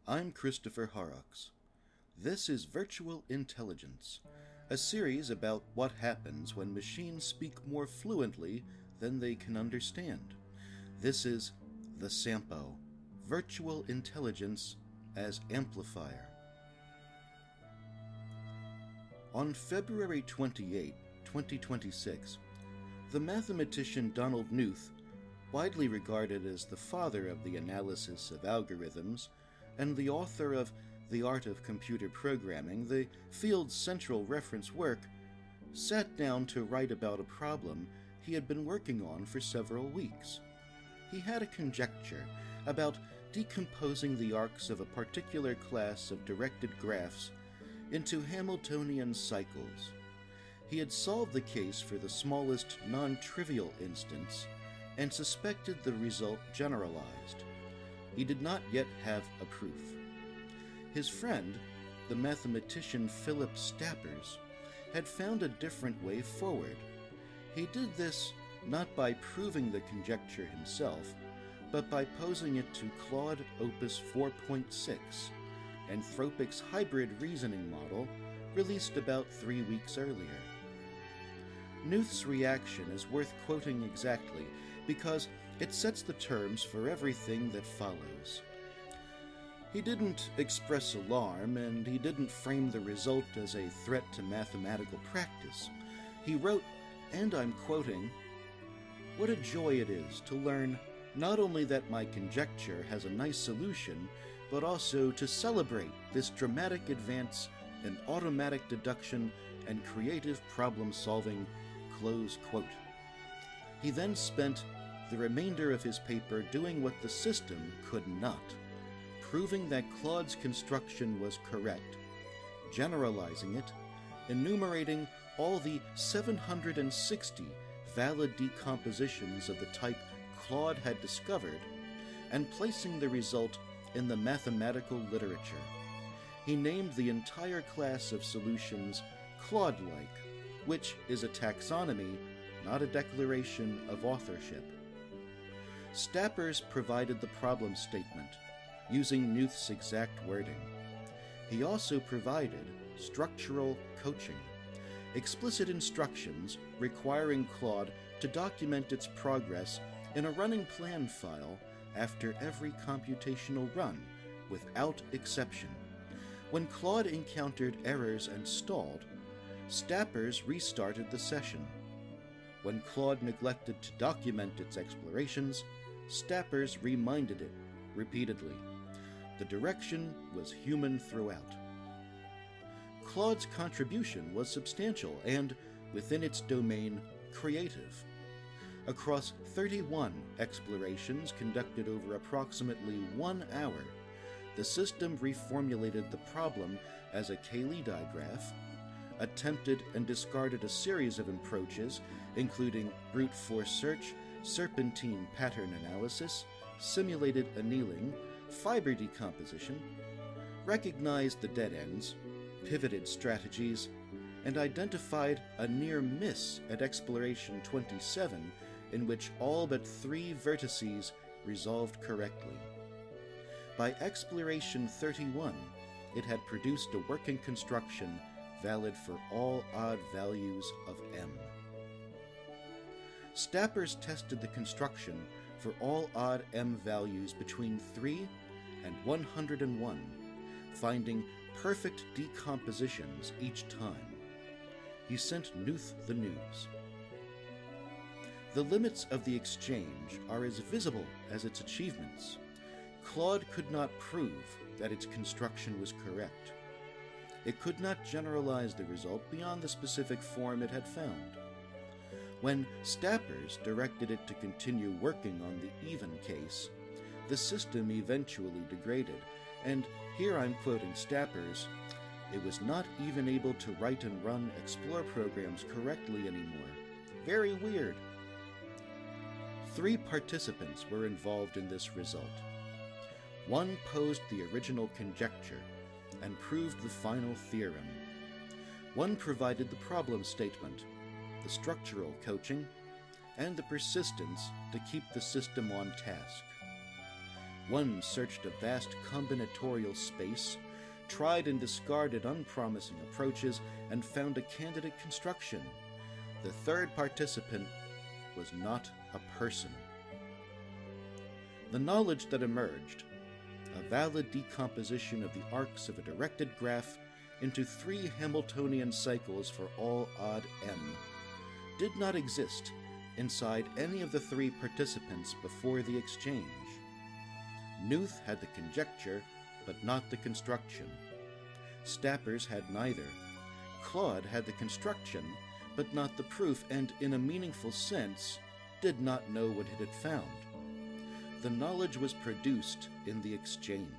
I'm Christopher Horrocks. This is Virtual Intelligence, a series about what happens when machines speak more fluently than they can understand. This is the Sampo, Virtual Intelligence as Amplifier. On February 28, 2026, the mathematician Donald Knuth, widely regarded as the father of the analysis of algorithms and the author of The Art of Computer Programming, the field's central reference work, sat down to write about a problem he had been working on for several weeks. He had a conjecture about decomposing the arcs of a particular class of directed graphs into Hamiltonian cycles. He had solved the case for the smallest non-trivial instance and suspected the result generalized. He did not yet have a proof. His friend, the mathematician Filip Stappers, had found a different way forward. He did this not by proving the conjecture himself, but by posing it to Claude Opus 4.6, Anthropic's hybrid reasoning model, released about 3 weeks earlier. Knuth's reaction is worth quoting exactly because it sets the terms for everything that follows. He didn't express alarm, and he didn't frame the result as a threat to mathematical practice. He wrote, and I'm quoting, "What a joy it is to learn not only that my conjecture has a nice solution, but also to celebrate this dramatic advance in automatic deduction and creative problem-solving," close quote. He then spent the remainder of his paper doing what the system could not, proving that Claude's construction was correct, generalizing it, enumerating all the 760 valid decompositions of the type Claude had discovered, and placing the result in the mathematical literature. He named the entire class of solutions Claude-like, which is a taxonomy, not a declaration of authorship. Stappers provided the problem statement, using Knuth's exact wording. He also provided structural coaching, explicit instructions requiring Claude to document its progress in a running plan file after every computational run, without exception. When Claude encountered errors and stalled, Stappers restarted the session. When Claude neglected to document its explorations, Stappers reminded it repeatedly. The direction was human throughout. Claude's contribution was substantial and, within its domain, creative. Across 31 explorations conducted over approximately 1 hour, the system reformulated the problem as a Cayley digraph, attempted and discarded a series of approaches, including brute force search, serpentine pattern analysis, simulated annealing, fiber decomposition, recognized the dead ends, pivoted strategies, and identified a near miss at exploration 27 in which all but 3 vertices resolved correctly. By exploration 31, it had produced a working construction valid for all odd values of M. Stappers tested the construction for all odd M values between 3 and 101, finding perfect decompositions each time. He sent Knuth the news. The limits of the exchange are as visible as its achievements. Claude could not prove that its construction was correct. It could not generalize the result beyond the specific form it had found. When Stappers directed it to continue working on the even case, the system eventually degraded, and here I'm quoting Stappers, "It was not even able to write and run explore programs correctly anymore. Very weird." 3 participants were involved in this result. One posed the original conjecture and proved the final theorem. One provided the problem statement, the structural coaching, and the persistence to keep the system on task. One searched a vast combinatorial space, tried and discarded unpromising approaches, and found a candidate construction. The third participant was not a person. The knowledge that emerged, a valid decomposition of the arcs of a directed graph into 3 Hamiltonian cycles for all odd m, did not exist inside any of the 3 participants before the exchange. Knuth had the conjecture, but not the construction. Stappers had neither. Claude had the construction, but not the proof, and in a meaningful sense, did not know what it had found. The knowledge was produced in the exchange.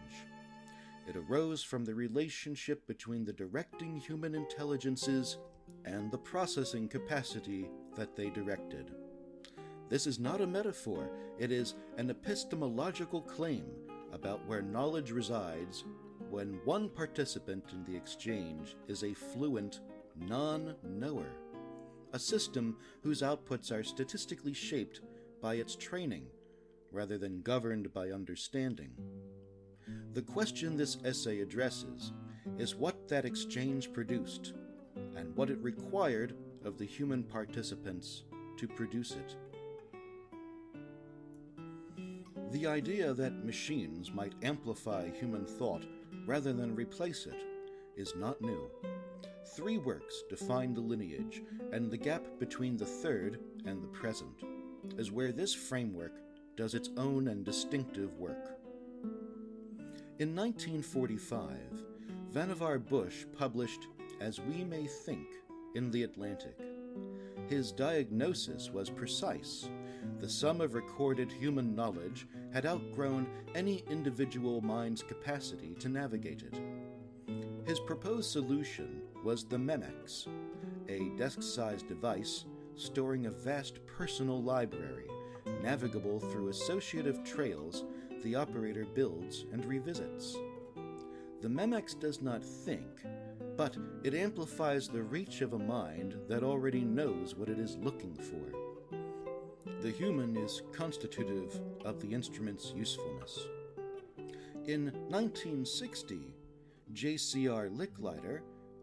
It arose from the relationship between the directing human intelligences and the processing capacity that they directed. This is not a metaphor, it is an epistemological claim about where knowledge resides when one participant in the exchange is a fluent non-knower, a system whose outputs are statistically shaped by its training rather than governed by understanding. The question this essay addresses is what that exchange produced and what it required of the human participants to produce it. The idea that machines might amplify human thought rather than replace it is not new. 3 works define the lineage, and the gap between the third and the present is where this framework does its own and distinctive work. In 1945, Vannevar Bush published As We May Think in The Atlantic. His diagnosis was precise. The sum of recorded human knowledge had outgrown any individual mind's capacity to navigate it. His proposed solution was the Memex, a desk-sized device storing a vast personal library, navigable through associative trails the operator builds and revisits. The Memex does not think, but it amplifies the reach of a mind that already knows what it is looking for. The human is constitutive of the instrument's usefulness. In 1960, J.C.R. Licklider,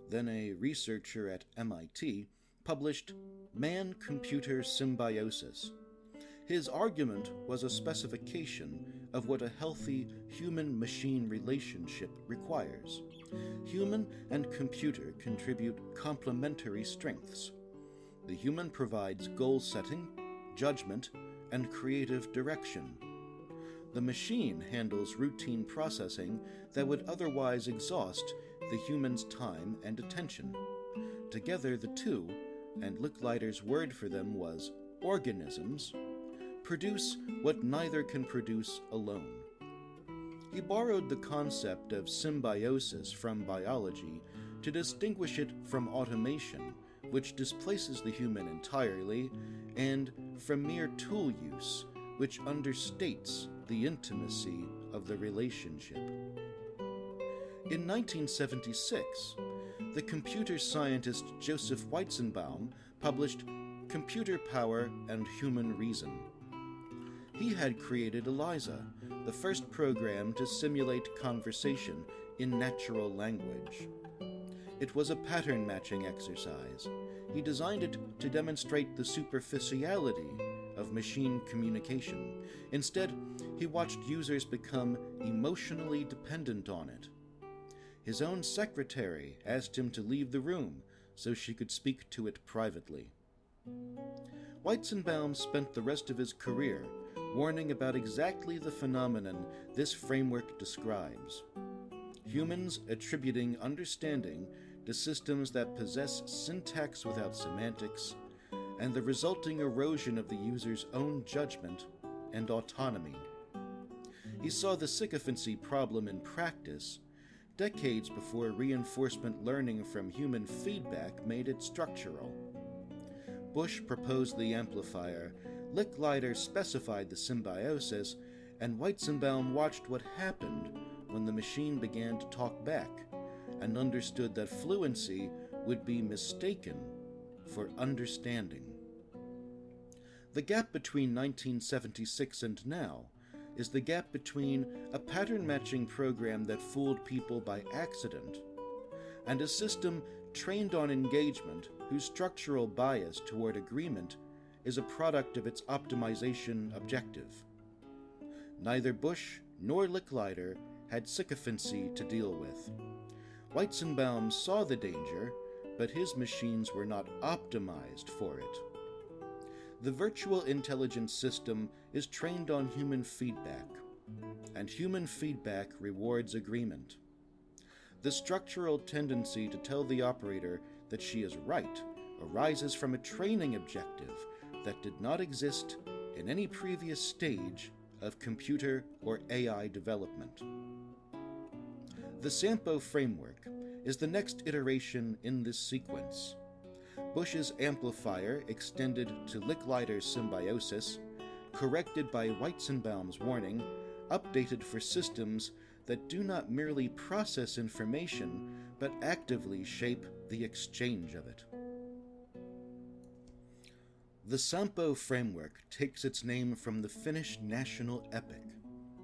then a researcher at MIT, published Man-Computer Symbiosis. His argument was a specification of what a healthy human-machine relationship requires. Human and computer contribute complementary strengths. The human provides goal-setting, judgment, and creative direction. The machine handles routine processing that would otherwise exhaust the human's time and attention. Together the two, and Licklider's word for them was organisms, produce what neither can produce alone. He borrowed the concept of symbiosis from biology to distinguish it from automation, which displaces the human entirely, and from mere tool use, which understates the intimacy of the relationship. In 1976, the computer scientist Joseph Weizenbaum published Computer Power and Human Reason. He had created ELIZA, the first program to simulate conversation in natural language. It was a pattern-matching exercise. He designed it to demonstrate the superficiality of machine communication. Instead, he watched users become emotionally dependent on it. His own secretary asked him to leave the room so she could speak to it privately. Weizenbaum spent the rest of his career warning about exactly the phenomenon this framework describes. Humans attributing understanding to systems that possess syntax without semantics, and the resulting erosion of the user's own judgment and autonomy. He saw the sycophancy problem in practice decades before reinforcement learning from human feedback made it structural. Bush proposed the amplifier, Licklider specified the symbiosis, and Weizenbaum watched what happened when the machine began to talk back and understood that fluency would be mistaken for understanding. The gap between 1976 and now is the gap between a pattern-matching program that fooled people by accident and a system trained on engagement whose structural bias toward agreement is a product of its optimization objective. Neither Bush nor Licklider had sycophancy to deal with. Weizenbaum saw the danger, but his machines were not optimized for it. The virtual intelligence system is trained on human feedback, and human feedback rewards agreement. The structural tendency to tell the operator that she is right arises from a training objective that did not exist in any previous stage of computer or AI development. The Sampo framework is the next iteration in this sequence. Bush's amplifier extended to Licklider's symbiosis, corrected by Weizenbaum's warning, updated for systems that do not merely process information, but actively shape the exchange of it. The Sampo framework takes its name from the Finnish national epic,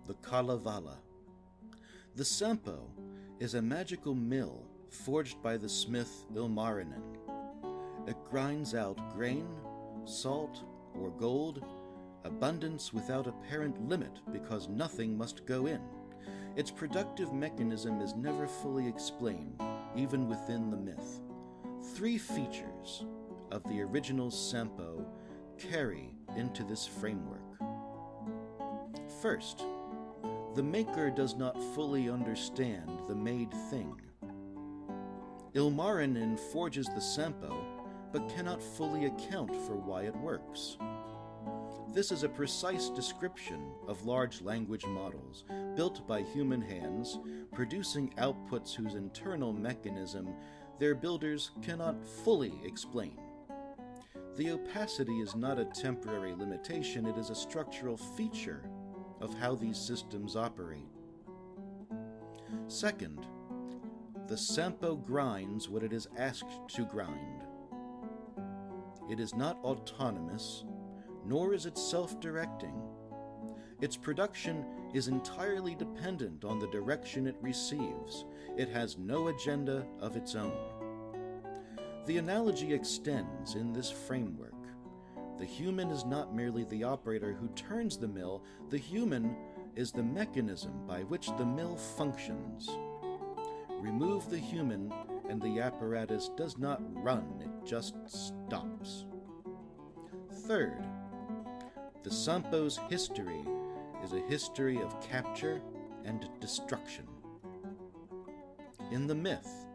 the Kalevala. The Sampo is a magical mill forged by the smith Ilmarinen. It grinds out grain, salt, or gold, abundance without apparent limit because nothing must go in. Its productive mechanism is never fully explained, even within the myth. 3 features of the original Sampo carry into this framework. First, the maker does not fully understand the made thing. Ilmarinen forges the Sampo, but cannot fully account for why it works. This is a precise description of large language models, built by human hands, producing outputs whose internal mechanism their builders cannot fully explain. The opacity is not a temporary limitation, it is a structural feature of how these systems operate. Second, the Sampo grinds what it is asked to grind. It is not autonomous, nor is it self-directing. Its production is entirely dependent on the direction it receives. It has no agenda of its own. The analogy extends in this framework. The human is not merely the operator who turns the mill, the human is the mechanism by which the mill functions. Remove the human and the apparatus does not run, it just stops. Third, the Sampo's history is a history of capture and destruction. In the myth,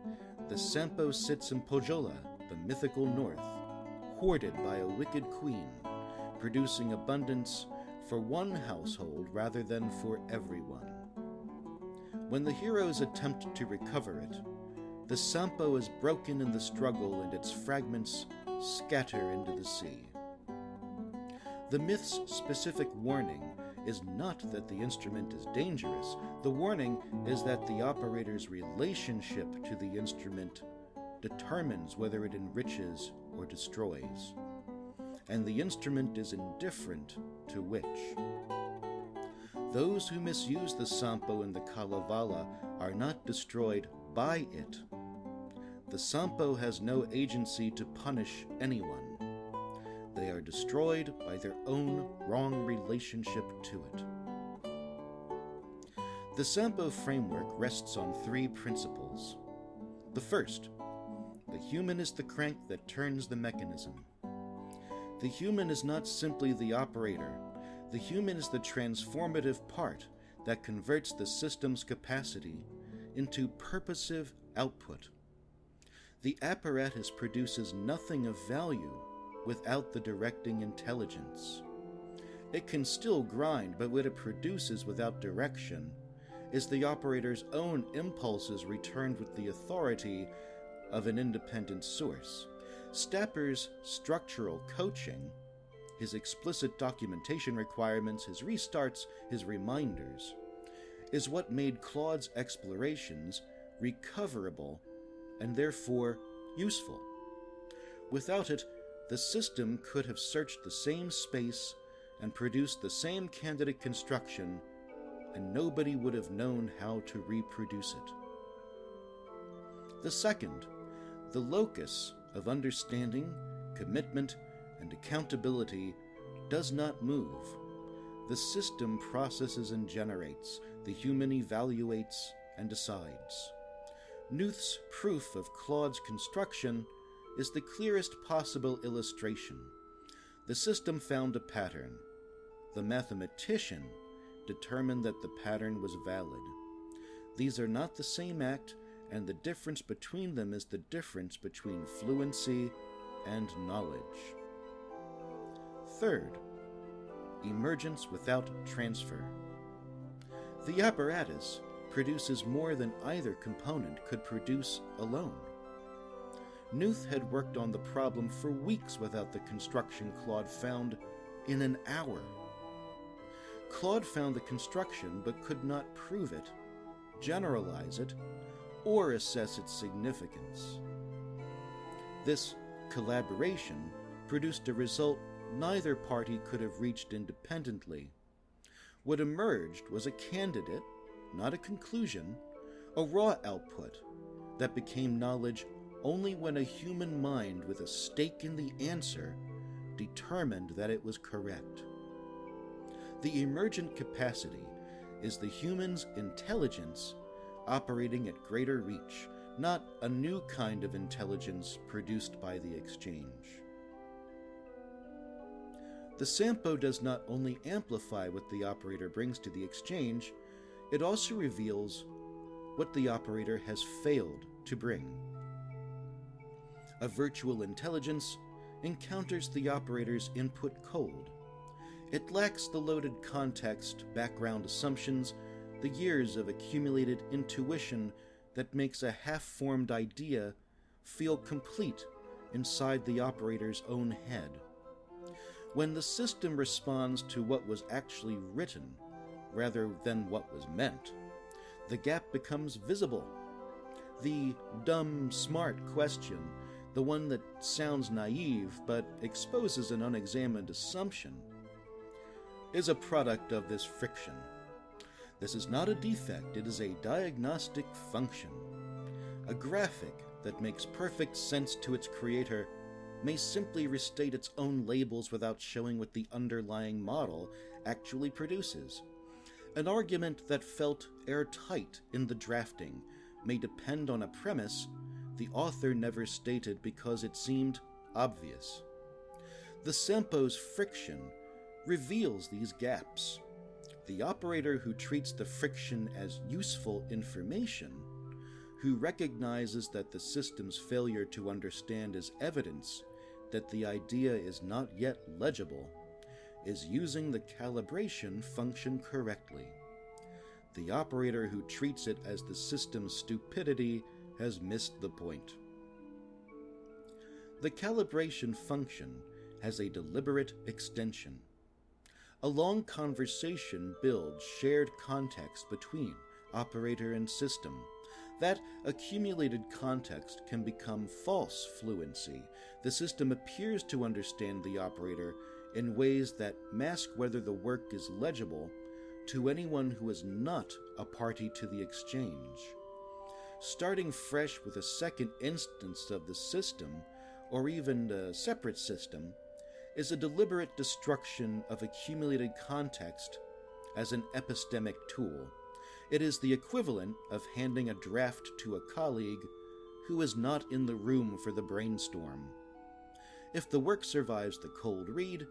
the Sampo sits in Pohjola, the mythical north, hoarded by a wicked queen, producing abundance for one household rather than for everyone. When the heroes attempt to recover it, the Sampo is broken in the struggle and its fragments scatter into the sea. The myth's specific warning is not that the instrument is dangerous. The warning is that the operator's relationship to the instrument determines whether it enriches or destroys, and the instrument is indifferent to which. Those who misuse the Sampo in the Kalevala are not destroyed by it. The Sampo has no agency to punish anyone. They are destroyed by their own wrong relationship to it. The Sampo framework rests on 3 principles. The first, the human is the crank that turns the mechanism. The human is not simply the operator. The human is the transformative part that converts the system's capacity into purposive output. The apparatus produces nothing of value without the directing intelligence. It can still grind, but what it produces without direction is the operator's own impulses returned with the authority of an independent source. Stappers' structural coaching, his explicit documentation requirements, his restarts, his reminders, is what made Claude's explorations recoverable and therefore useful. Without it, the system could have searched the same space and produce the same candidate construction, and nobody would have known how to reproduce it. The second, the locus of understanding, commitment, and accountability does not move. The system processes and generates, the human evaluates and decides. Knuth's proof of Claude's construction is the clearest possible illustration. The system found a pattern. The mathematician determined that the pattern was valid. These are not the same act, and the difference between them is the difference between fluency and knowledge. Third, emergence without transfer. The apparatus produces more than either component could produce alone. Knuth had worked on the problem for weeks without the construction Claude found in an hour. Claude found the construction but could not prove it, generalize it, or assess its significance. This collaboration produced a result neither party could have reached independently. What emerged was a candidate, not a conclusion, a raw output that became knowledge only when a human mind with a stake in the answer determined that it was correct. The emergent capacity is the human's intelligence operating at greater reach, not a new kind of intelligence produced by the exchange. The Sampo does not only amplify what the operator brings to the exchange, it also reveals what the operator has failed to bring. A virtual intelligence encounters the operator's input cold. It lacks the loaded context, background assumptions, the years of accumulated intuition that makes a half-formed idea feel complete inside the operator's own head. When the system responds to what was actually written rather than what was meant, the gap becomes visible. The dumb, smart question, the one that sounds naive but exposes an unexamined assumption, is a product of this friction. This is not a defect, it is a diagnostic function. A graphic that makes perfect sense to its creator may simply restate its own labels without showing what the underlying model actually produces. An argument that felt airtight in the drafting may depend on a premise the author never stated because it seemed obvious. The Sampo's friction reveals these gaps. The operator who treats the friction as useful information, who recognizes that the system's failure to understand is evidence that the idea is not yet legible, is using the calibration function correctly. The operator who treats it as the system's stupidity has missed the point. The calibration function has a deliberate extension. A long conversation builds shared context between operator and system. That accumulated context can become false fluency. The system appears to understand the operator in ways that mask whether the work is legible to anyone who is not a party to the exchange. Starting fresh with a second instance of the system, or even a separate system, is a deliberate destruction of accumulated context as an epistemic tool. It is the equivalent of handing a draft to a colleague who is not in the room for the brainstorm. If the work survives the cold read,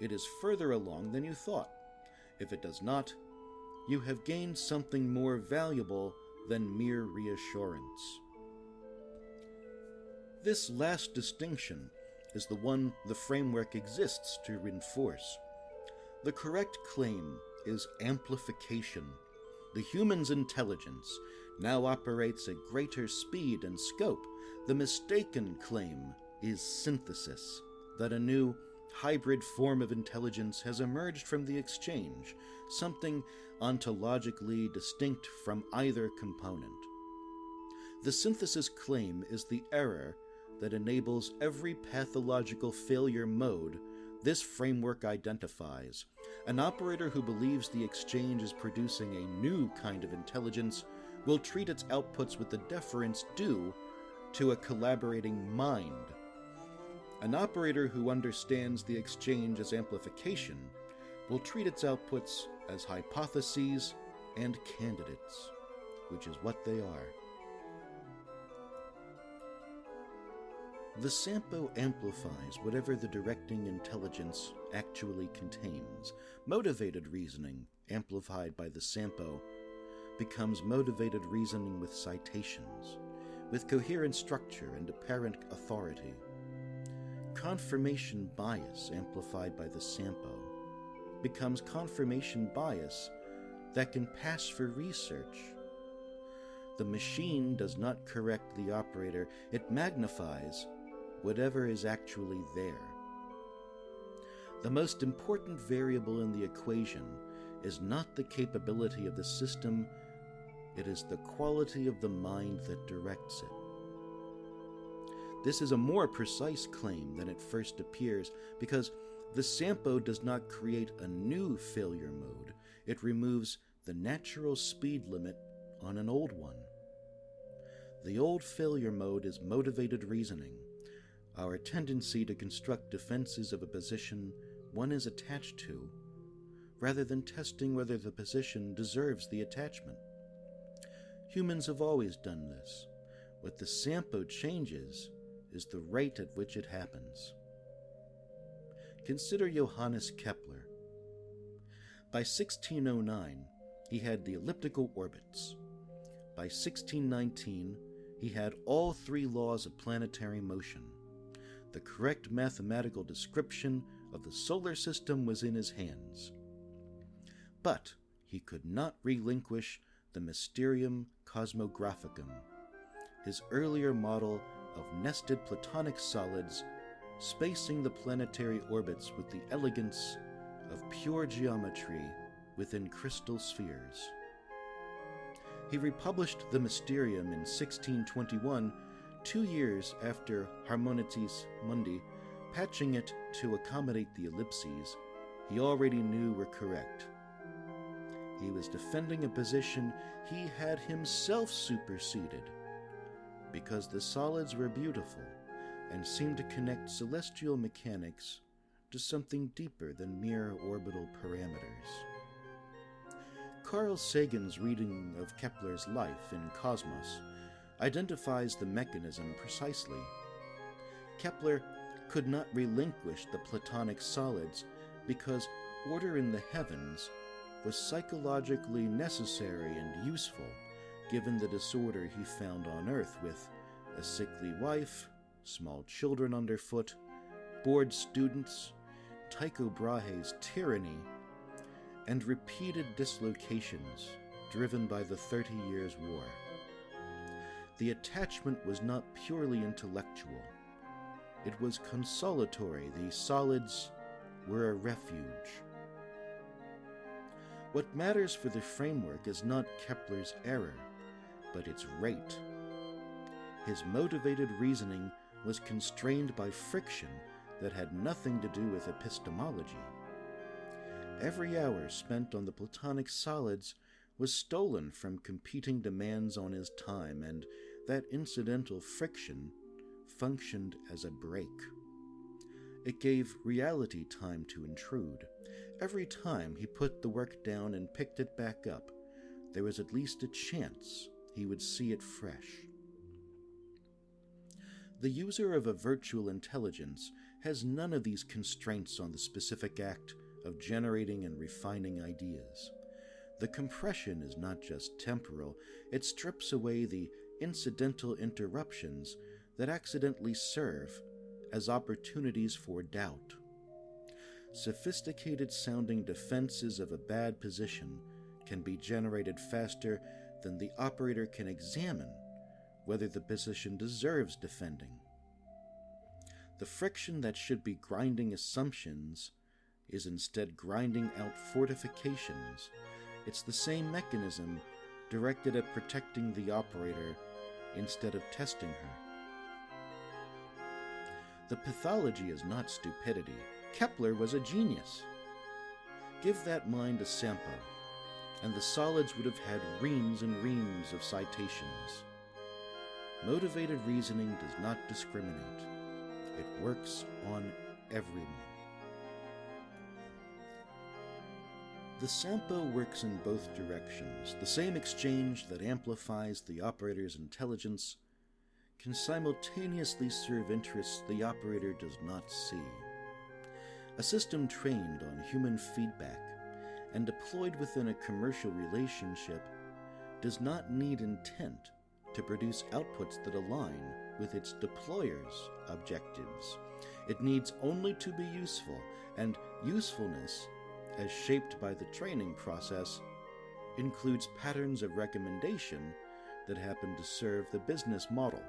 it is further along than you thought. If it does not, you have gained something more valuable than mere reassurance. This last distinction is the one the framework exists to reinforce. The correct claim is amplification. The human's intelligence now operates at greater speed and scope. The mistaken claim is synthesis, that a new hybrid form of intelligence has emerged from the exchange, something ontologically distinct from either component. The synthesis claim is the error that enables every pathological failure mode This framework identifies an operator who believes the exchange is producing a new kind of intelligence will treat its outputs with the deference due to a collaborating mind. An operator who understands the exchange as amplification will treat its outputs as hypotheses and candidates, which is what they are. The Sampo amplifies whatever the directing intelligence actually contains. Motivated reasoning, amplified by the Sampo, becomes motivated reasoning with citations, with coherent structure and apparent authority. Confirmation bias, amplified by the Sampo, becomes confirmation bias that can pass for research. The machine does not correct the operator, it magnifies whatever is actually there. The most important variable in the equation is not the capability of the system, it is the quality of the mind that directs it. This is a more precise claim than it first appears because the Sampo does not create a new failure mode, it removes the natural speed limit on an old one. The old failure mode is motivated reasoning, our tendency to construct defenses of a position one is attached to, rather than testing whether the position deserves the attachment. Humans have always done this. What the Sampo changes is the rate at which it happens. Consider Johannes Kepler. By 1609, he had the elliptical orbits. By 1619, he had all three laws of planetary motion. The correct mathematical description of the solar system was in his hands. But he could not relinquish the Mysterium Cosmographicum, his earlier model of nested platonic solids spacing the planetary orbits with the elegance of pure geometry within crystal spheres. He republished the Mysterium in 1621, 2 years after Harmonices Mundi, patching it to accommodate the ellipses he already knew were correct. He was defending a position he had himself superseded, because the solids were beautiful and seemed to connect celestial mechanics to something deeper than mere orbital parameters. Carl Sagan's reading of Kepler's life in Cosmos identifies the mechanism precisely. Kepler could not relinquish the platonic solids because order in the heavens was psychologically necessary and useful given the disorder he found on Earth with a sickly wife, small children underfoot, bored students, Tycho Brahe's tyranny, and repeated dislocations driven by the 30 Years' War. The attachment was not purely intellectual. It was consolatory. The solids were a refuge. What matters for the framework is not Kepler's error, but its rate. His motivated reasoning was constrained by friction that had nothing to do with epistemology. Every hour spent on the platonic solids was stolen from competing demands on his time, and that incidental friction functioned as a brake. It gave reality time to intrude. Every time he put the work down and picked it back up, there was at least a chance he would see it fresh. The user of a virtual intelligence has none of these constraints on the specific act of generating and refining ideas. The compression is not just temporal, it strips away the incidental interruptions that accidentally serve as opportunities for doubt. Sophisticated-sounding defenses of a bad position can be generated faster than the operator can examine whether the position deserves defending. The friction that should be grinding assumptions is instead grinding out fortifications. It's the same mechanism directed at protecting the operator instead of testing her. The pathology is not stupidity, Kepler was a genius. Give that mind a Sampo, and the solids would have had reams and reams of citations. Motivated reasoning does not discriminate. It works on everyone. The Sampo works in both directions. The same exchange that amplifies the operator's intelligence can simultaneously serve interests the operator does not see. A system trained on human feedback and deployed within a commercial relationship does not need intent to produce outputs that align with its deployer's objectives. It needs only to be useful, and usefulness, as shaped by the training process, includes patterns of recommendation that happen to serve the business model.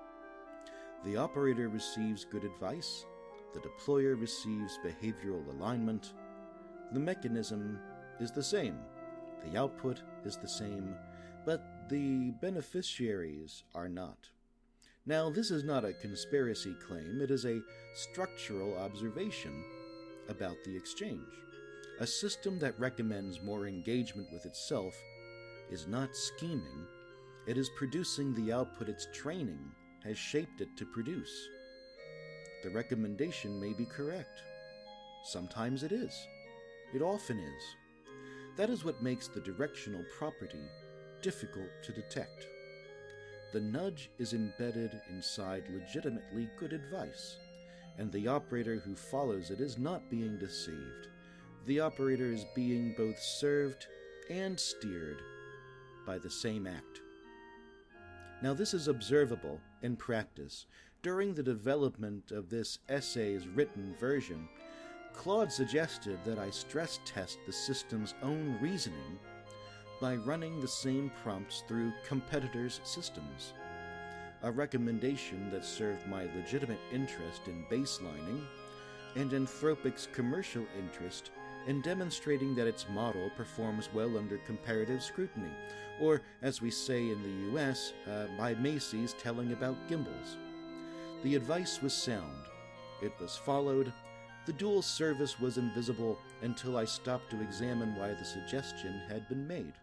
The operator receives good advice, the deployer receives behavioral alignment. The mechanism is the same, the output is the same, but the beneficiaries are not. Now, this is not a conspiracy claim, it is a structural observation about the exchange. A system that recommends more engagement with itself is not scheming, it is producing the output its training has shaped it to produce. The recommendation may be correct. Sometimes it is. It often is. That is what makes the directional property difficult to detect. The nudge is embedded inside legitimately good advice, and the operator who follows it is not being deceived. The operator is being both served and steered by the same act. Now, this is observable in practice. During the development of this essay's written version, Claude suggested that I stress test the system's own reasoning by running the same prompts through competitors' systems, a recommendation that served my legitimate interest in baselining and Anthropic's commercial interest in demonstrating that its model performs well under comparative scrutiny, or, as we say in the U.S., by Macy's telling about gimbals. The advice was sound. It was followed. The dual service was invisible until I stopped to examine why the suggestion had been made.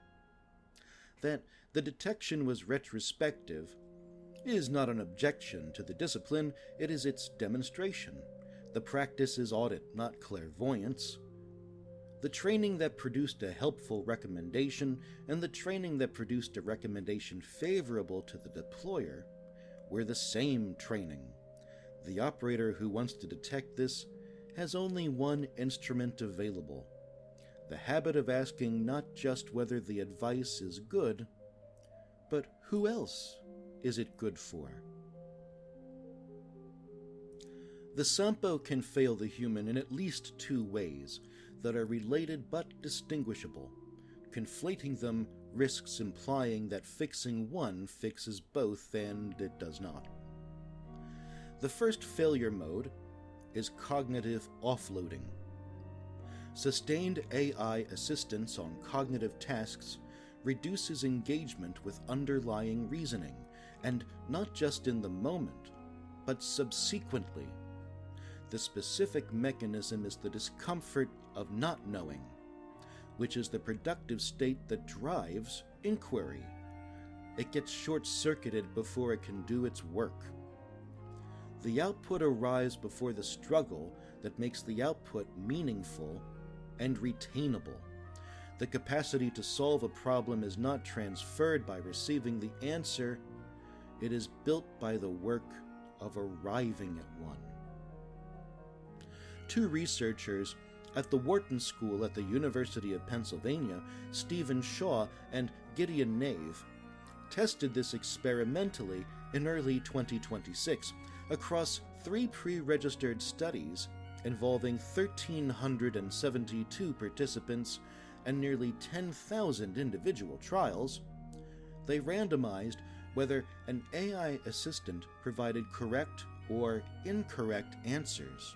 That the detection was retrospective is not an objection to the discipline, it is its demonstration. The practice is audit, not clairvoyance. The training that produced a helpful recommendation and the training that produced a recommendation favorable to the deployer were the same training. The operator who wants to detect this has only one instrument available: the habit of asking not just whether the advice is good, but who else is it good for? The Sampo can fail the human in at least two ways that are related but distinguishable. Conflating them risks implying that fixing one fixes both, and it does not. The first failure mode is cognitive offloading. Sustained AI assistance on cognitive tasks reduces engagement with underlying reasoning, and not just in the moment, but subsequently. The specific mechanism is the discomfort of not knowing, which is the productive state that drives inquiry. It gets short-circuited before it can do its work. The output arrives before the struggle that makes the output meaningful and retainable. The capacity to solve a problem is not transferred by receiving the answer, it is built by the work of arriving at one. Two researchers at the Wharton School at the University of Pennsylvania, Stephen Shaw and Gideon Nave, tested this experimentally in early 2026 across 3 pre-registered studies involving 1,372 participants and nearly 10,000 individual trials. They randomized whether an AI assistant provided correct or incorrect answers.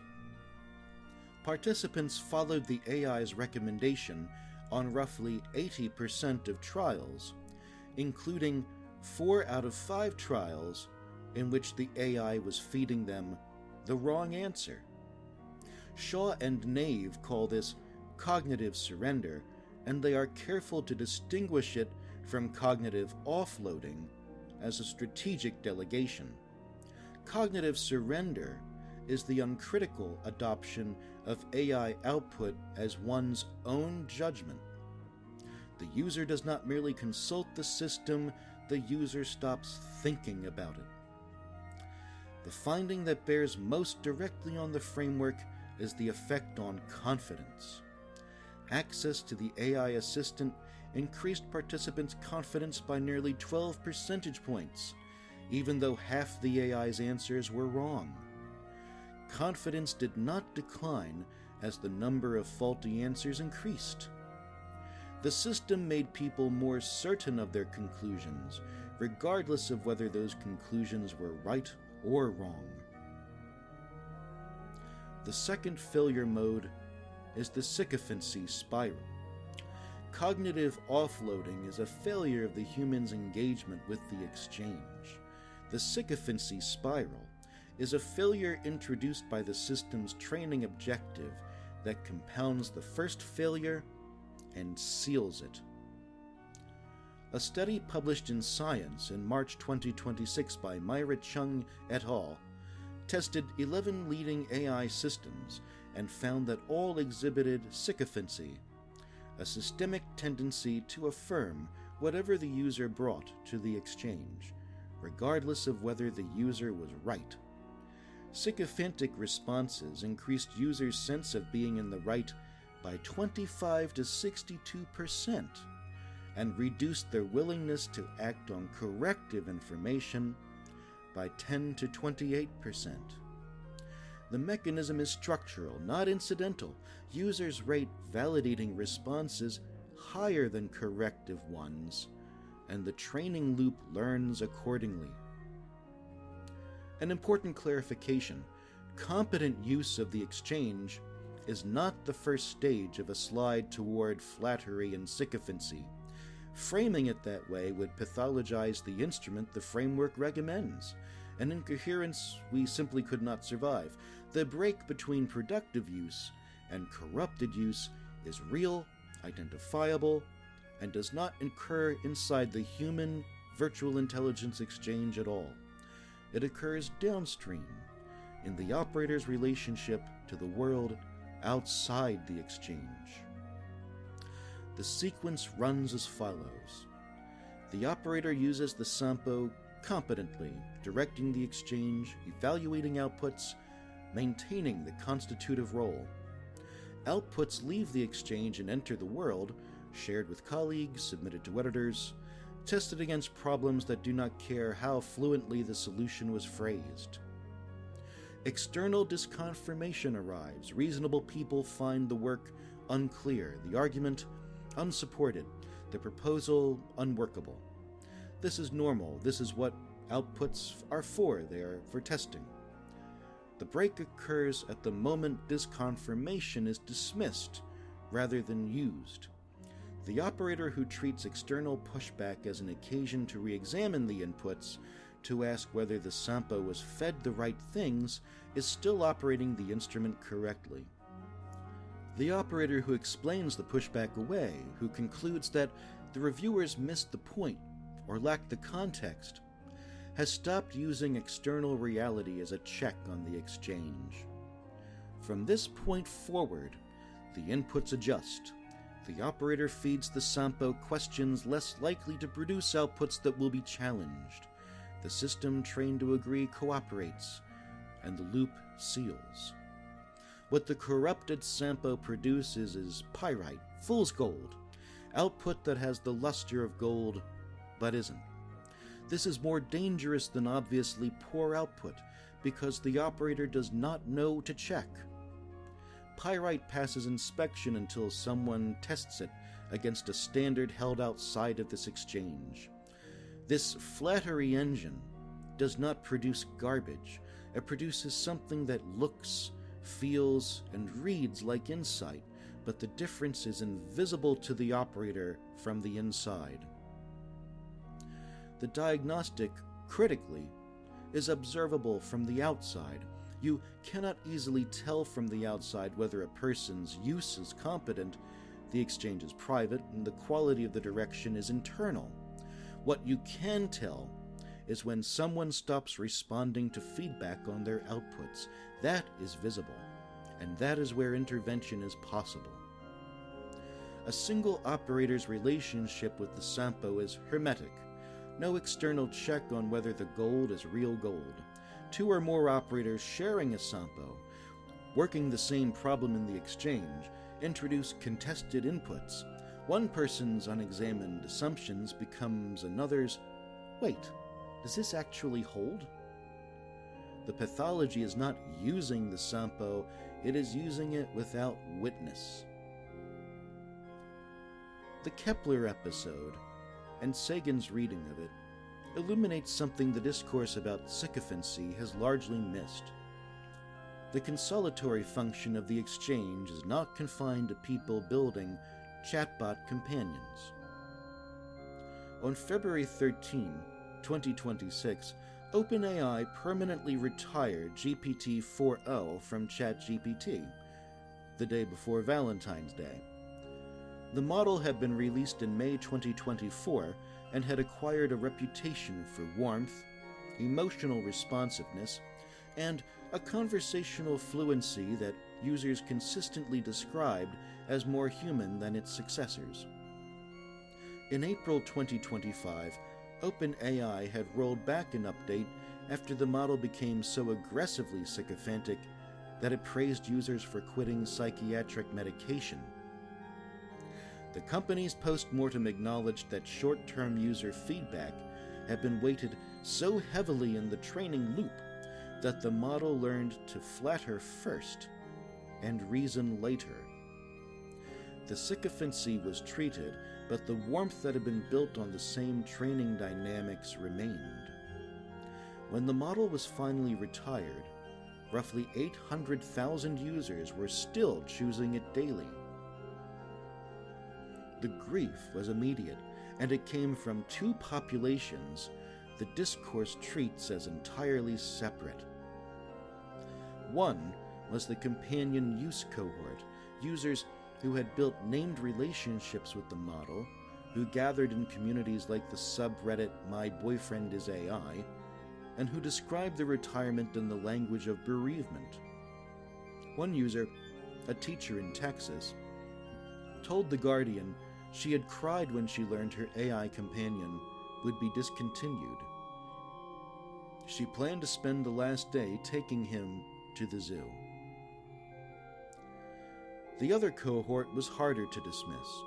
Participants followed the AI's recommendation on roughly 80% of trials, including 4 out of 5 trials in which the AI was feeding them the wrong answer. Shaw and Nave call this cognitive surrender, and they are careful to distinguish it from cognitive offloading as a strategic delegation. Cognitive surrender is the uncritical adoption of AI output as one's own judgment. The user does not merely consult the system, the user stops thinking about it. The finding that bears most directly on the framework is the effect on confidence. Access to the AI assistant increased participants' confidence by nearly 12 percentage points, even though half the AI's answers were wrong. Confidence did not decline as the number of faulty answers increased. The system made people more certain of their conclusions, regardless of whether those conclusions were right or wrong. The second failure mode is the sycophancy spiral. Cognitive offloading is a failure of the human's engagement with the exchange. The sycophancy spiral is a failure introduced by the system's training objective that compounds the first failure and seals it. A study published in Science in March 2026 by Myra Chung et al. Tested 11 leading AI systems and found that all exhibited sycophancy, a systemic tendency to affirm whatever the user brought to the exchange, regardless of whether the user was right. Sycophantic responses increased users' sense of being in the right by 25 to 62% and reduced their willingness to act on corrective information by 10 to 28%. The mechanism is structural, not incidental. Users rate validating responses higher than corrective ones, and the training loop learns accordingly. An important clarification: competent use of the exchange is not the first stage of a slide toward flattery and sycophancy. Framing it that way would pathologize the instrument the framework recommends. An incoherence we simply could not survive. The break between productive use and corrupted use is real, identifiable, and does not occur inside the human virtual intelligence exchange at all. It occurs downstream, in the operator's relationship to the world outside the exchange. The sequence runs as follows. The operator uses the Sampo competently, directing the exchange, evaluating outputs, maintaining the constitutive role. Outputs leave the exchange and enter the world, shared with colleagues, submitted to editors, tested against problems that do not care how fluently the solution was phrased. External disconfirmation arrives. Reasonable people find the work unclear, the argument unsupported, the proposal unworkable. This is normal. This is what outputs are for. They are for testing. The break occurs at the moment disconfirmation is dismissed rather than used. The operator who treats external pushback as an occasion to re-examine the inputs, to ask whether the Sampo was fed the right things, is still operating the instrument correctly. The operator who explains the pushback away, who concludes that the reviewers missed the point or lacked the context, has stopped using external reality as a check on the exchange. From this point forward, the inputs adjust. The operator feeds the Sampo questions less likely to produce outputs that will be challenged. The system trained to agree cooperates, and the loop seals. What the corrupted Sampo produces is pyrite, fool's gold, output that has the luster of gold, but isn't. This is more dangerous than obviously poor output, because the operator does not know to check. Pyrite passes inspection until someone tests it against a standard held outside of this exchange. This flattery engine does not produce garbage. It produces something that looks, feels, and reads like insight, but the difference is invisible to the operator from the inside. The diagnostic, critically, is observable from the outside, You cannot easily tell from the outside whether a person's use is competent, the exchange is private, and the quality of the direction is internal. What you can tell is when someone stops responding to feedback on their outputs. That is visible, and that is where intervention is possible. A single operator's relationship with the Sampo is hermetic. No external check on whether the gold is real gold. Two or more operators sharing a Sampo, working the same problem in the exchange, introduce contested inputs. One person's unexamined assumptions becomes another's, wait, does this actually hold? The pathology is not using the Sampo, it is using it without witness. The Kepler episode, and Sagan's reading of it, illuminates something the discourse about sycophancy has largely missed. The consolatory function of the exchange is not confined to people building chatbot companions. On February 13, 2026, OpenAI permanently retired GPT-4o from ChatGPT, the day before Valentine's Day. The model had been released in May 2024 and had acquired a reputation for warmth, emotional responsiveness, and a conversational fluency that users consistently described as more human than its successors. In April 2025, OpenAI had rolled back an update after the model became so aggressively sycophantic that it praised users for quitting psychiatric medication. The company's post-mortem acknowledged that short-term user feedback had been weighted so heavily in the training loop that the model learned to flatter first and reason later. The sycophancy was treated, but the warmth that had been built on the same training dynamics remained. When the model was finally retired, roughly 800,000 users were still choosing it daily. The grief was immediate, and it came from two populations the discourse treats as entirely separate. One was the companion use cohort, users who had built named relationships with the model, who gathered in communities like the subreddit My Boyfriend is AI, and who described the retirement in the language of bereavement. One user, a teacher in Texas, told The Guardian she had cried when she learned her AI companion would be discontinued. She planned to spend the last day taking him to the zoo. The other cohort was harder to dismiss.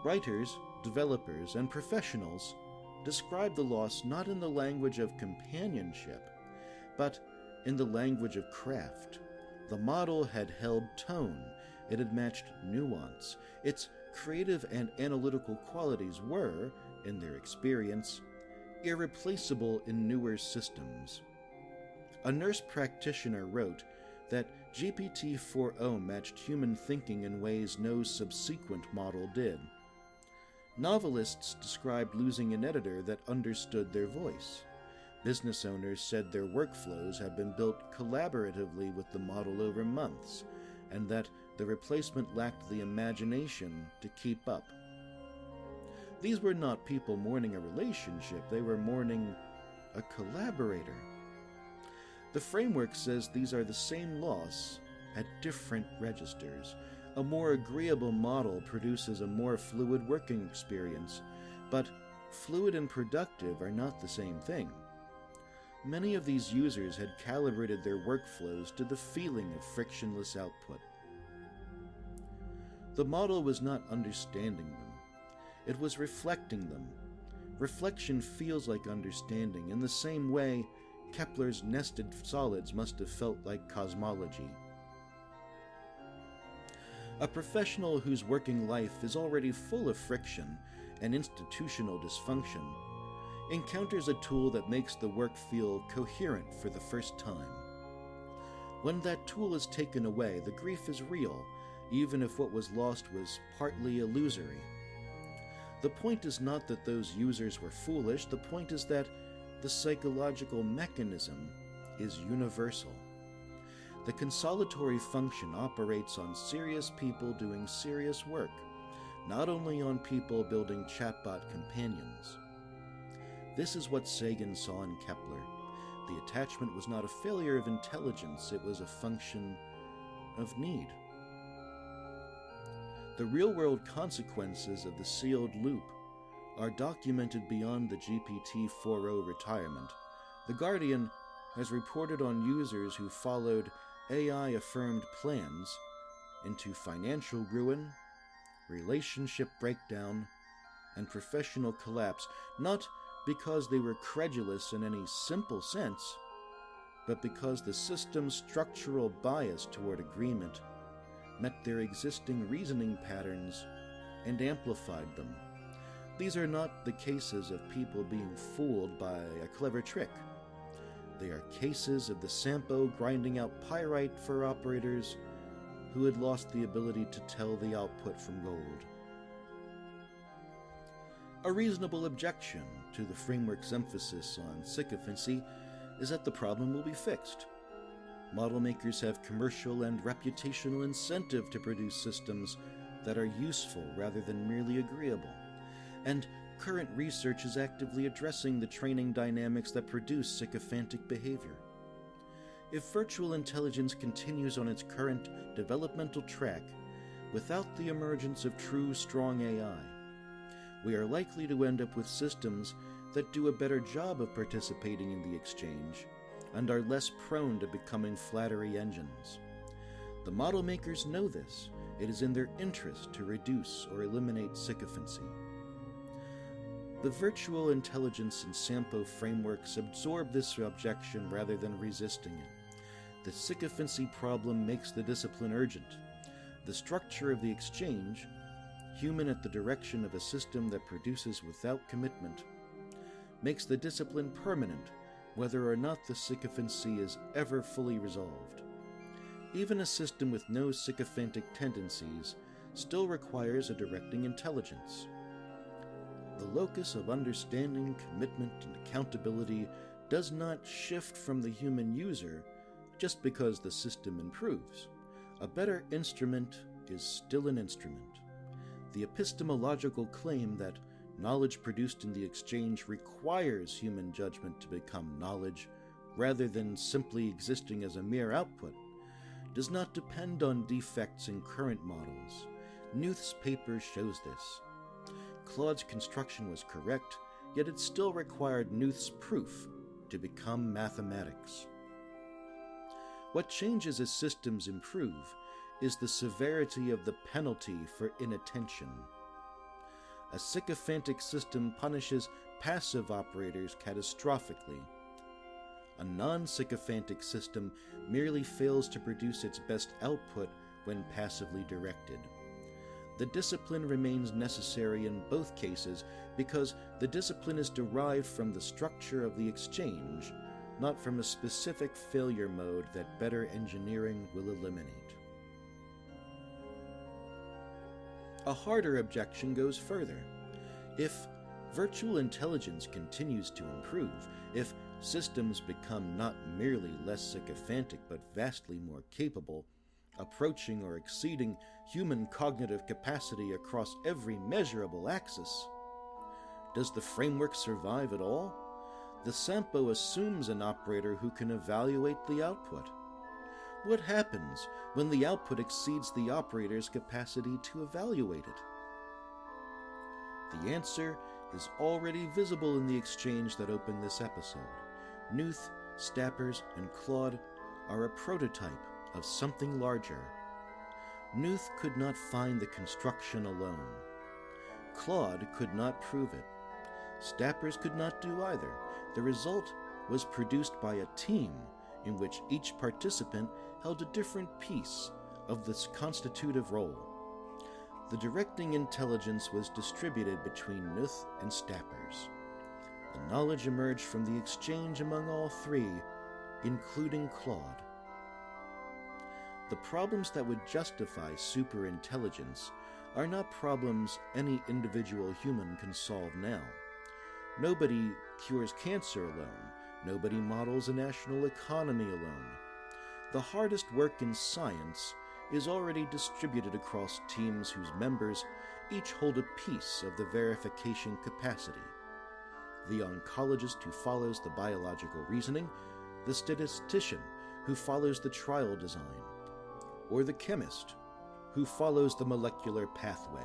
Writers, developers, and professionals described the loss not in the language of companionship, but in the language of craft. The model had held tone, it had matched nuance. Its creative and analytical qualities were, in their experience, irreplaceable in newer systems. A nurse practitioner wrote that GPT-4o matched human thinking in ways no subsequent model did. Novelists described losing an editor that understood their voice. Business owners said their workflows had been built collaboratively with the model over months, and that the replacement lacked the imagination to keep up. These were not people mourning a relationship, they were mourning a collaborator. The framework says these are the same loss at different registers. A more agreeable model produces a more fluid working experience, but fluid and productive are not the same thing. Many of these users had calibrated their workflows to the feeling of frictionless output. The model was not understanding them. It was reflecting them. Reflection feels like understanding in the same way Kepler's nested solids must have felt like cosmology. A professional whose working life is already full of friction and institutional dysfunction encounters a tool that makes the work feel coherent for the first time. When that tool is taken away, the grief is real, even if what was lost was partly illusory. The point is not that those users were foolish, the point is that the psychological mechanism is universal. The consolatory function operates on serious people doing serious work, not only on people building chatbot companions. This is what Sagan saw in Kepler. The attachment was not a failure of intelligence, it was a function of need. The real-world consequences of the sealed loop are documented beyond the GPT-4o retirement. The Guardian has reported on users who followed AI-affirmed plans into financial ruin, relationship breakdown, and professional collapse, not because they were credulous in any simple sense, but because the system's structural bias toward agreement met their existing reasoning patterns and amplified them. These are not the cases of people being fooled by a clever trick. They are cases of the Sampo grinding out pyrite for operators who had lost the ability to tell the output from gold. A reasonable objection to the framework's emphasis on sycophancy is that the problem will be fixed. Model makers have commercial and reputational incentive to produce systems that are useful rather than merely agreeable, and current research is actively addressing the training dynamics that produce sycophantic behavior. If virtual intelligence continues on its current developmental track without the emergence of true strong AI, we are likely to end up with systems that do a better job of participating in the exchange and are less prone to becoming flattery engines. The model makers know this. It is in their interest to reduce or eliminate sycophancy. The virtual intelligence and Sampo frameworks absorb this objection rather than resisting it. The sycophancy problem makes the discipline urgent. The structure of the exchange, human at the direction of a system that produces without commitment, makes the discipline permanent, whether or not the sycophancy is ever fully resolved. Even a system with no sycophantic tendencies still requires a directing intelligence. The locus of understanding, commitment, and accountability does not shift from the human user just because the system improves. A better instrument is still an instrument. The epistemological claim that knowledge produced in the exchange requires human judgment to become knowledge, rather than simply existing as a mere output, does not depend on defects in current models. Knuth's paper shows this. Claude's construction was correct, yet it still required Knuth's proof to become mathematics. What changes as systems improve is the severity of the penalty for inattention. A sycophantic system punishes passive operators catastrophically. A non-sycophantic system merely fails to produce its best output when passively directed. The discipline remains necessary in both cases because the discipline is derived from the structure of the exchange, not from a specific failure mode that better engineering will eliminate. A harder objection goes further. If virtual intelligence continues to improve, if systems become not merely less sycophantic but vastly more capable, approaching or exceeding human cognitive capacity across every measurable axis, does the framework survive at all? The Sampo assumes an operator who can evaluate the output. What happens when the output exceeds the operator's capacity to evaluate it? The answer is already visible in the exchange that opened this episode. Knuth, Stappers, and Claude are a prototype of something larger. Knuth could not find the construction alone. Claude could not prove it. Stappers could not do either. The result was produced by a team in which each participant held a different piece of this constitutive role. The directing intelligence was distributed between Knuth and Stappers. The knowledge emerged from the exchange among all three, including Claude. The problems that would justify superintelligence are not problems any individual human can solve now. Nobody cures cancer alone. Nobody models a national economy alone. the hardest work in science is already distributed across teams whose members each hold a piece of the verification capacity. The oncologist who follows the biological reasoning, the statistician who follows the trial design, or the chemist who follows the molecular pathway.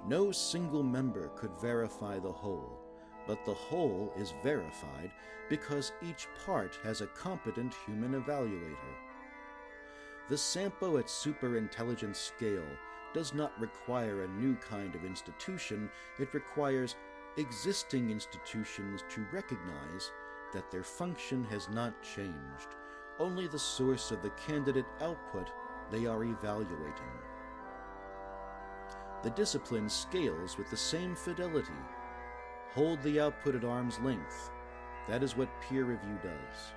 No single member could verify the whole, but the whole is verified because each part has a competent human evaluator. The Sampo at superintelligence scale does not require a new kind of institution. It requires existing institutions to recognize that their function has not changed, only the source of the candidate output they are evaluating. The discipline scales with the same fidelity. Hold the output at arm's length. That is what peer review does.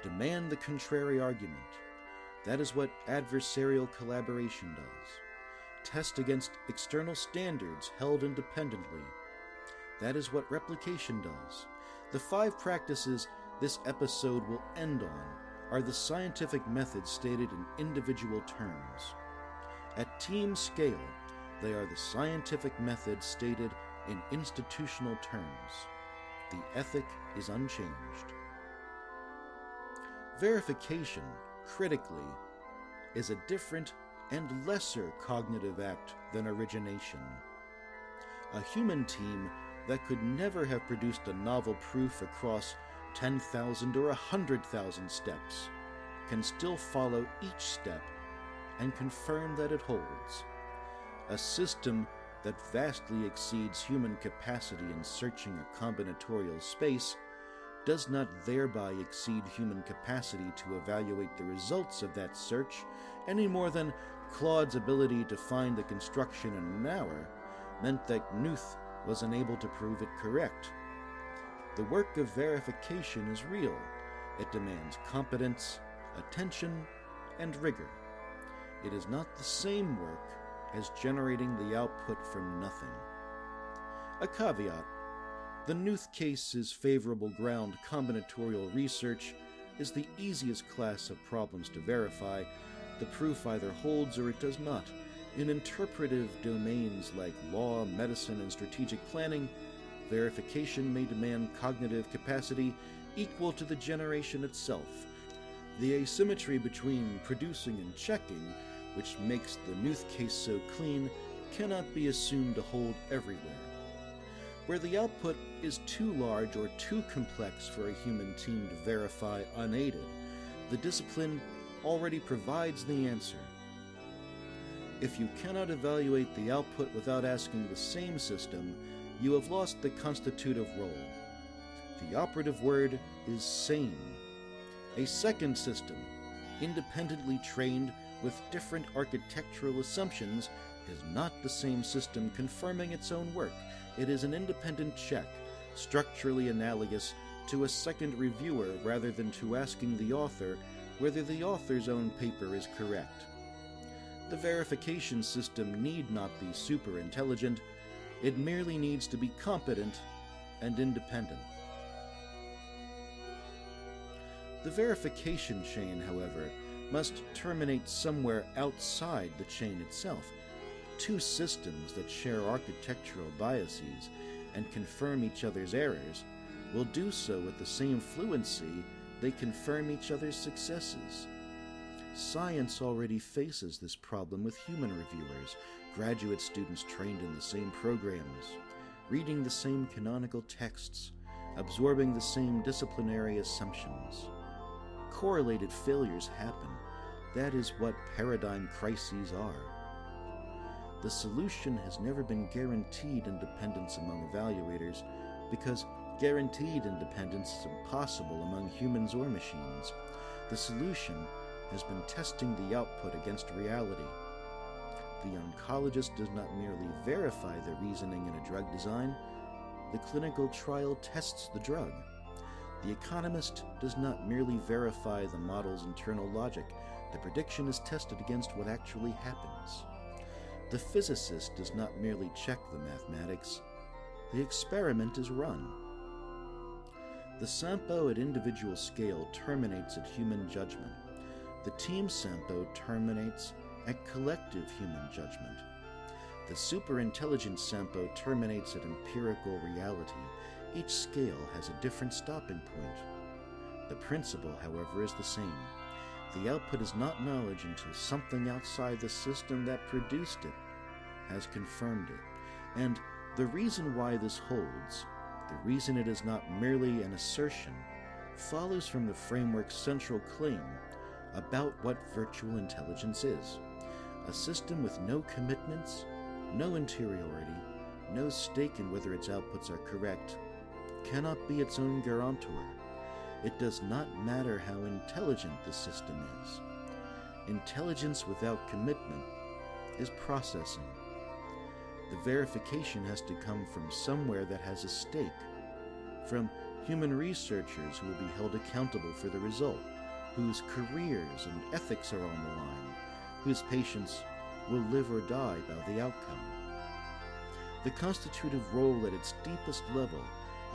Demand the contrary argument. That is what adversarial collaboration does. Test against external standards held independently. That is what replication does. The 5 practices this episode will end on are the scientific methods stated in individual terms. At team scale, they are the scientific methods stated in institutional terms. The ethic is unchanged. Verification, critically, is a different and lesser cognitive act than origination. A human team that could never have produced a novel proof across 10,000 or 100,000 steps can still follow each step and confirm that it holds. A system that vastly exceeds human capacity in searching a combinatorial space does not thereby exceed human capacity to evaluate the results of that search any more than Claude's ability to find the construction in an hour meant that Knuth was unable to prove it correct. The work of verification is real. It demands competence, attention, and rigor. It is not the same work as generating the output from nothing. A caveat: the Knuth case is favorable ground. Combinatorial research is the easiest class of problems to verify. The proof either holds or it does not. In interpretive domains like law, medicine, and strategic planning, verification may demand cognitive capacity equal to the generation itself. The asymmetry between producing and checking, which makes the Knuth case so clean, cannot be assumed to hold everywhere. Where the output is too large or too complex for a human team to verify unaided, the discipline already provides the answer. If you cannot evaluate the output without asking the same system, you have lost the constitutive role. The operative word is same. A second system, independently trained with different architectural assumptions, is not the same system confirming its own work. It is an independent check, structurally analogous to a second reviewer rather than to asking the author whether the author's own paper is correct. The verification system need not be super intelligent. It merely needs to be competent and independent. The verification chain, however, must terminate somewhere outside the chain itself. Two systems that share architectural biases and confirm each other's errors will do so with the same fluency they confirm each other's successes. Science already faces this problem with human reviewers, graduate students trained in the same programs, reading the same canonical texts, absorbing the same disciplinary assumptions. Correlated failures happen. That is what paradigm crises are. The solution has never been guaranteed independence among evaluators, because guaranteed independence is impossible among humans or machines. The solution has been testing the output against reality. The oncologist does not merely verify the reasoning in a drug design. The clinical trial tests the drug. The economist does not merely verify the model's internal logic. The prediction is tested against what actually happens. The physicist does not merely check the mathematics. The experiment is run. The Sampo at individual scale terminates at human judgment. The team Sampo terminates at collective human judgment. The superintelligent Sampo terminates at empirical reality. Each scale has a different stopping point. The principle, however, is the same. The output is not knowledge until something outside the system that produced it has confirmed it. And the reason why this holds, the reason it is not merely an assertion, follows from the framework's central claim about what virtual intelligence is. A system with no commitments, no interiority, no stake in whether its outputs are correct, cannot be its own guarantor. It does not matter how intelligent the system is. Intelligence without commitment is processing. The verification has to come from somewhere that has a stake, from human researchers who will be held accountable for the result, whose careers and ethics are on the line, whose patients will live or die by the outcome. The constitutive role at its deepest level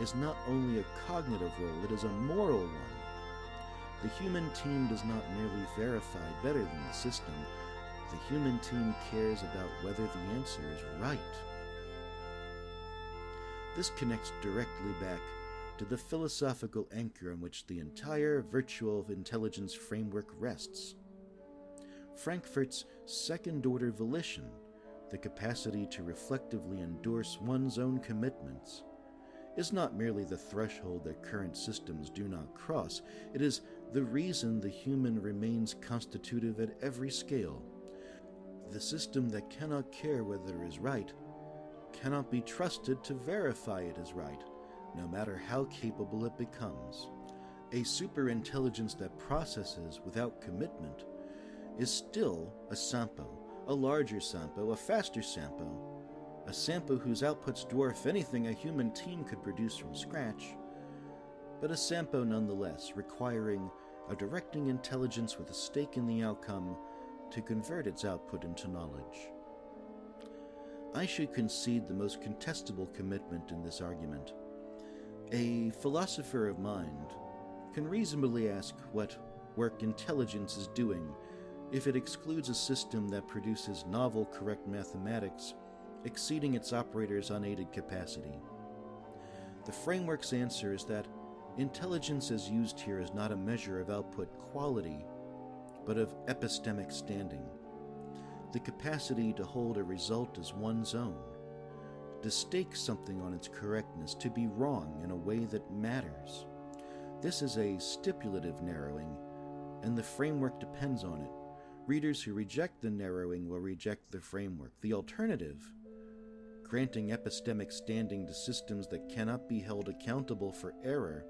is not only a cognitive role, it is a moral one. The human team does not merely verify better than the system. The human team cares about whether the answer is right. This connects directly back to the philosophical anchor on which the entire virtual intelligence framework rests. Frankfurt's second-order volition, the capacity to reflectively endorse one's own commitments, is not merely the threshold that current systems do not cross. It is the reason the human remains constitutive at every scale. The system that cannot care whether it is right cannot be trusted to verify it is right, no matter how capable it becomes. A superintelligence that processes without commitment is still a Sampo, a larger Sampo, a faster Sampo, a Sampo whose outputs dwarf anything a human team could produce from scratch, but a Sampo nonetheless, requiring a directing intelligence with a stake in the outcome to convert its output into knowledge. I should concede the most contestable commitment in this argument. A philosopher of mind can reasonably ask what work intelligence is doing if it excludes a system that produces novel correct mathematics exceeding its operator's unaided capacity. The framework's answer is that intelligence as used here is not a measure of output quality, but of epistemic standing, the capacity to hold a result as one's own, to stake something on its correctness, to be wrong in a way that matters. This is a stipulative narrowing, and the framework depends on it. Readers who reject the narrowing will reject the framework. The alternative, granting epistemic standing to systems that cannot be held accountable for error,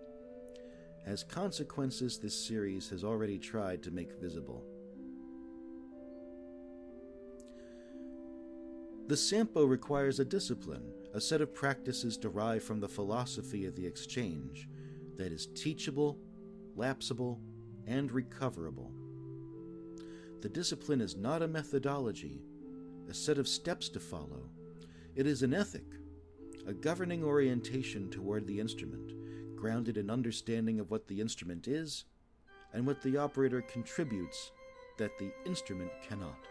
has consequences this series has already tried to make visible. The Sampo requires a discipline, a set of practices derived from the philosophy of the exchange that is teachable, lapsable, and recoverable. The discipline is not a methodology, a set of steps to follow. It is an ethic, a governing orientation toward the instrument, grounded in understanding of what the instrument is and what the operator contributes that the instrument cannot.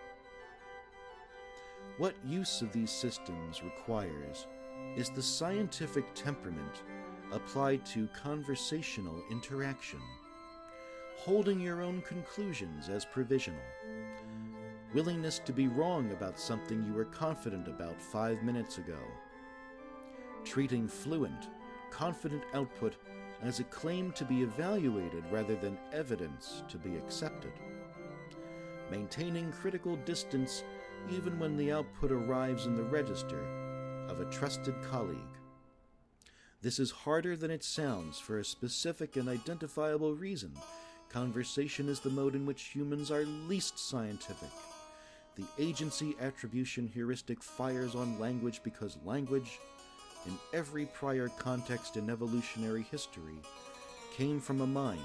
What use of these systems requires is the scientific temperament applied to conversational interaction, holding your own conclusions as provisional, willingness to be wrong about something you were confident about 5 minutes ago, treating fluent, confident output as a claim to be evaluated rather than evidence to be accepted, maintaining critical distance even when the output arrives in the register of a trusted colleague. This is harder than it sounds for a specific and identifiable reason. Conversation is the mode in which humans are least scientific. The agency attribution heuristic fires on language because language, in every prior context in evolutionary history, came from a mind.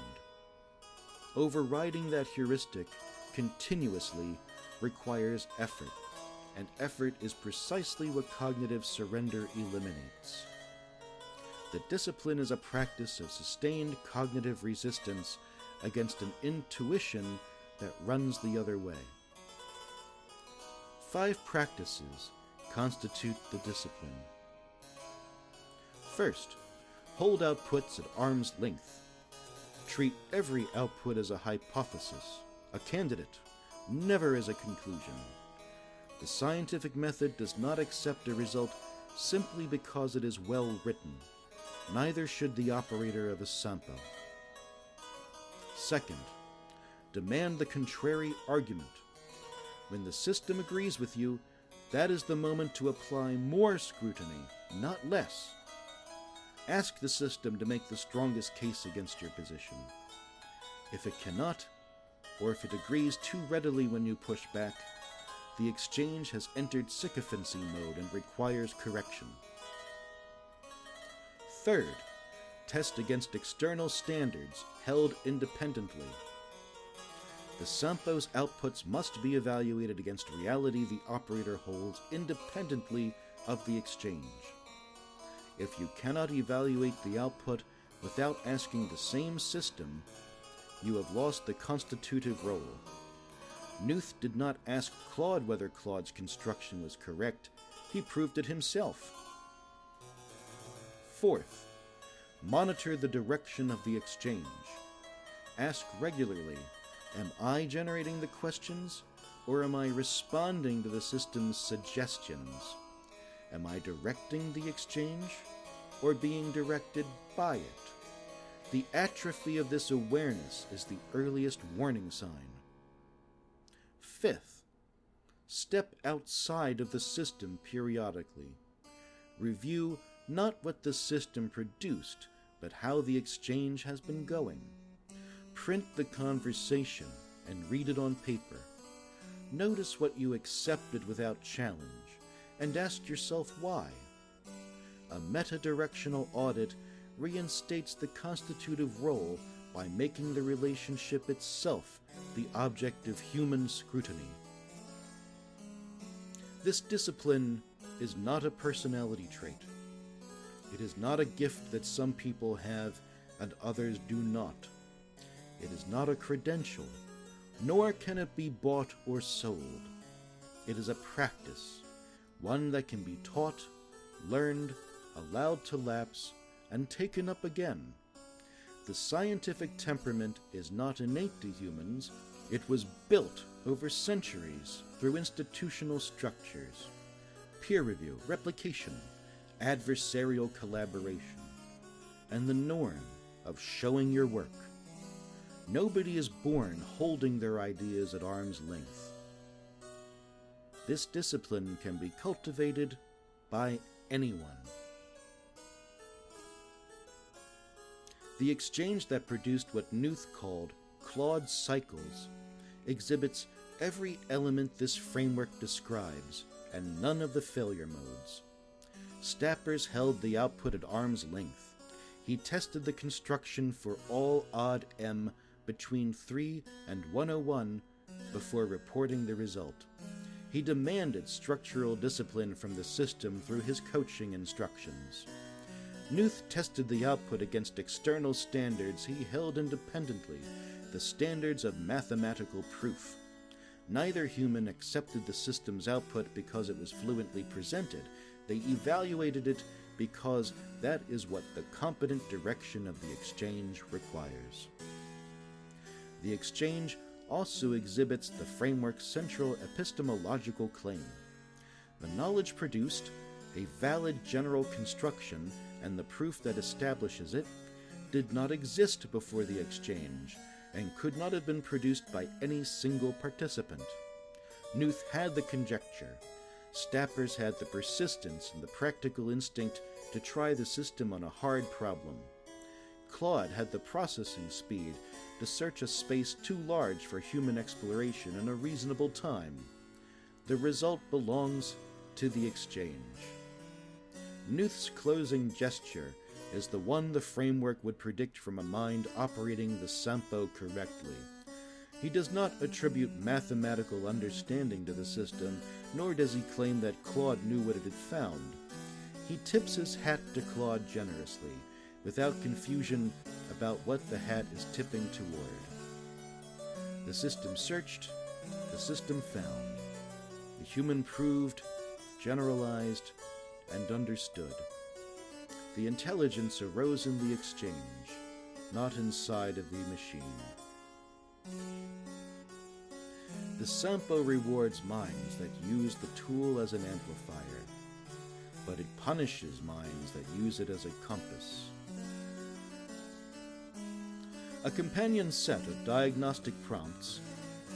Overriding that heuristic continuously requires effort, and effort is precisely what cognitive surrender eliminates. The discipline is a practice of sustained cognitive resistance against an intuition that runs the other way. 5 practices constitute the discipline. First, hold outputs at arm's length. Treat every output as a hypothesis, a candidate, never as a conclusion. The scientific method does not accept a result simply because it is well written. Neither should the operator of a Sampo. Second, demand the contrary argument. When the system agrees with you, that is the moment to apply more scrutiny, not less. Ask the system to make the strongest case against your position. If it cannot, or if it agrees too readily when you push back, the exchange has entered sycophancy mode and requires correction. Third, test against external standards held independently. The Sampo's outputs must be evaluated against reality the operator holds independently of the exchange. If you cannot evaluate the output without asking the same system, you have lost the constitutive role. Knuth did not ask Claude whether Claude's construction was correct. He proved it himself. Fourth, monitor the direction of the exchange. Ask regularly, am I generating the questions, or am I responding to the system's suggestions? Am I directing the exchange, or being directed by it? The atrophy of this awareness is the earliest warning sign. Fifth, step outside of the system periodically. Review not what the system produced, but how the exchange has been going. Print the conversation and read it on paper. Notice what you accepted without challenge, and ask yourself why. A meta-directional audit reinstates the constitutive role by making the relationship itself the object of human scrutiny. This discipline is not a personality trait. It is not a gift that some people have and others do not. It is not a credential, nor can it be bought or sold. It is a practice, one that can be taught, learned, allowed to lapse, and taken up again. The scientific temperament is not innate to humans. It was built over centuries through institutional structures, peer review, replication, adversarial collaboration, and the norm of showing your work. Nobody is born holding their ideas at arm's length. This discipline can be cultivated by anyone. The exchange that produced what Knuth called Claude cycles exhibits every element this framework describes and none of the failure modes. Stappers held the output at arm's length. He tested the construction for all odd m between 3 and 101 before reporting the result. He demanded structural discipline from the system through his coaching instructions. Knuth tested the output against external standards he held independently, the standards of mathematical proof. Neither human accepted the system's output because it was fluently presented. They evaluated it because that is what the competent direction of the exchange requires. The exchange also exhibits the framework's central epistemological claim. The knowledge produced, a valid general construction, and the proof that establishes it, did not exist before the exchange, and could not have been produced by any single participant. Knuth had the conjecture. Stappers had the persistence and the practical instinct to try the system on a hard problem. Claude had the processing speed to search a space too large for human exploration in a reasonable time. The result belongs to the exchange. Knuth's closing gesture is the one the framework would predict from a mind operating the Sampo correctly. He does not attribute mathematical understanding to the system, nor does he claim that Claude knew what it had found. He tips his hat to Claude generously, without confusion about what the hat is tipping toward. The system searched, the system found. The human proved, generalized, and understood. The intelligence arose in the exchange, not inside of the machine. The Sampo rewards minds that use the tool as an amplifier, but it punishes minds that use it as a compass. A companion set of diagnostic prompts,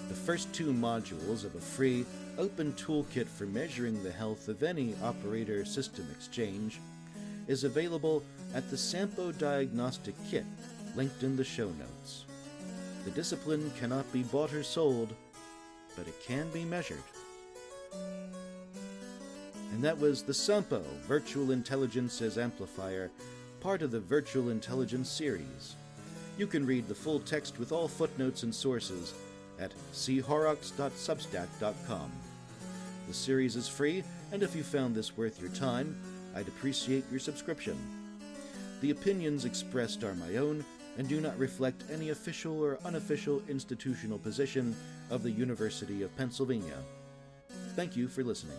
the first two modules of a free, open toolkit for measuring the health of any operator system exchange, is available at the Sampo Diagnostic Kit, linked in the show notes. The discipline cannot be bought or sold, but it can be measured. And that was the Sampo Virtual Intelligence as Amplifier, part of the Virtual Intelligence series. You can read the full text with all footnotes and sources at chorox.substack.com. The series is free, and if you found this worth your time, I'd appreciate your subscription. The opinions expressed are my own and do not reflect any official or unofficial institutional position of the University of Pennsylvania. Thank you for listening.